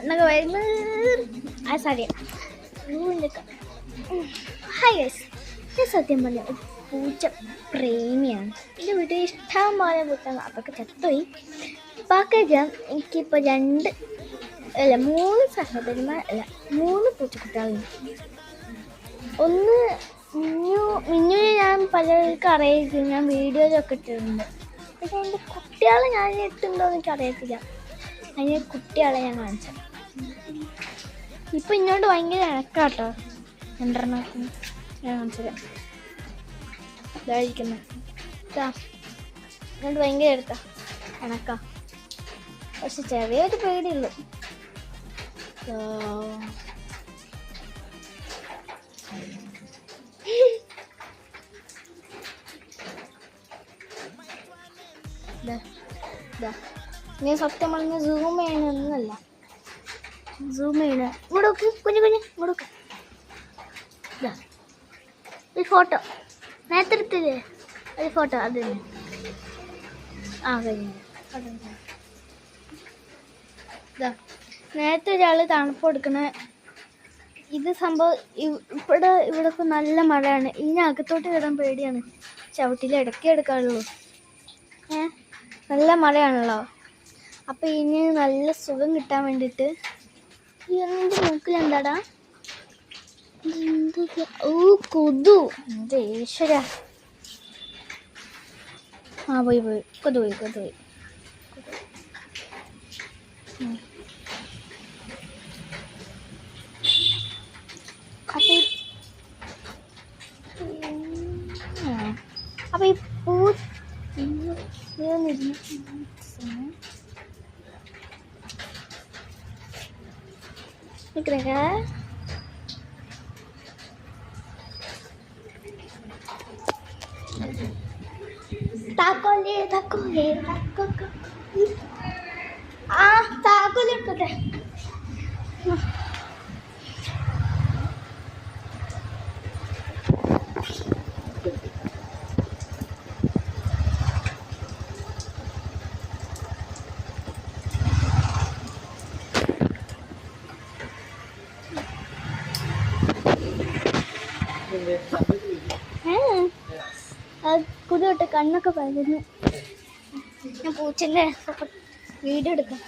കണ്ണൊക്കെ വരുന്ന ആ സാരി ഹായ് ഗൈസ്, ഞാൻ സത്യം പറഞ്ഞ ഒരു പൂച്ച പ്രേമിയാണ്. എൻ്റെ വീട്ടിൽ ഇഷ്ടം പോലെ പൂച്ച, അതൊക്കെ ചത്തുപോയി. ബാക്കിയൊക്കെ എനിക്കിപ്പോൾ 3 സഹോദരിമാർ അല്ല 3 പൂച്ചക്കുട്ടികളുണ്ട്. ഒന്ന് മിന്നുവിനെ ഞാൻ പലർക്കും അറിയിക്കും, ഞാൻ വീഡിയോയിലൊക്കെ ഇട്ടിട്ടുണ്ട്. പക്ഷെ എൻ്റെ കുട്ടികളെ ഞാൻ ഇട്ടുണ്ടോ എന്ന് എനിക്ക് അറിയത്തില്ല. അതിന് കുട്ടികളെ ഞാൻ കാണിച്ചത് ഇപ്പം ഇങ്ങോട്ട് ഭയങ്കര ഇണക്കാട്ടോ. 2 ഞാൻ കാണിച്ചത് ഇതായിരിക്കുന്നത് ഇങ്ങോട്ട് ഭയങ്കര എടുത്താ ഇണക്കാ. പക്ഷെ ചെറിയൊരു പേടിയുള്ളൂ. നീ സത്യം പറഞ്ഞ സൂം ചെയ്യണമെന്നല്ല, സൂം ചെയ്യണ ഇങ്ങോട്ട് കുഞ്ഞു ഇങ്ങോട്ട് ഒരു ഫോട്ടോ നേരത്തെ എടുത്തില്ലേ, ഒരു ഫോട്ടോ അത് തന്നെ. ആ കഴിഞ്ഞു. നേരത്തെ ഒരാൾ തണുപ്പ് കൊടുക്കണ ഇത് സംഭവം ഇവിടെ ഇപ്പം നല്ല മഴയാണ്. ഇനി അകത്തോട്ട് കയറാൻ പേടിയാണ്. ചവിട്ടിൽ ഇടയ്ക്ക് എടുക്കാറുള്ളൂ. നല്ല മഴയാണല്ലോ. അപ്പം ഇനി നല്ല സുഖം കിട്ടാൻ വേണ്ടിയിട്ട് എൻ്റെ മൂക്കിലെന്താടാ ഓ കൊതു, എൻ്റെ ഈശ്വര. ആ പോയി കൊതു പോയി. അപ്പം ഈ പൂ താക്കോലെടുക്കട്ടെ. കുതിട്ട് കണ്ണൊക്കെ പകരുന്നു. ഞാൻ പൂച്ചൻ്റെ വീഡിയോ എടുക്കാം.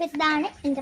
ഇതാണ് എൻ്റെ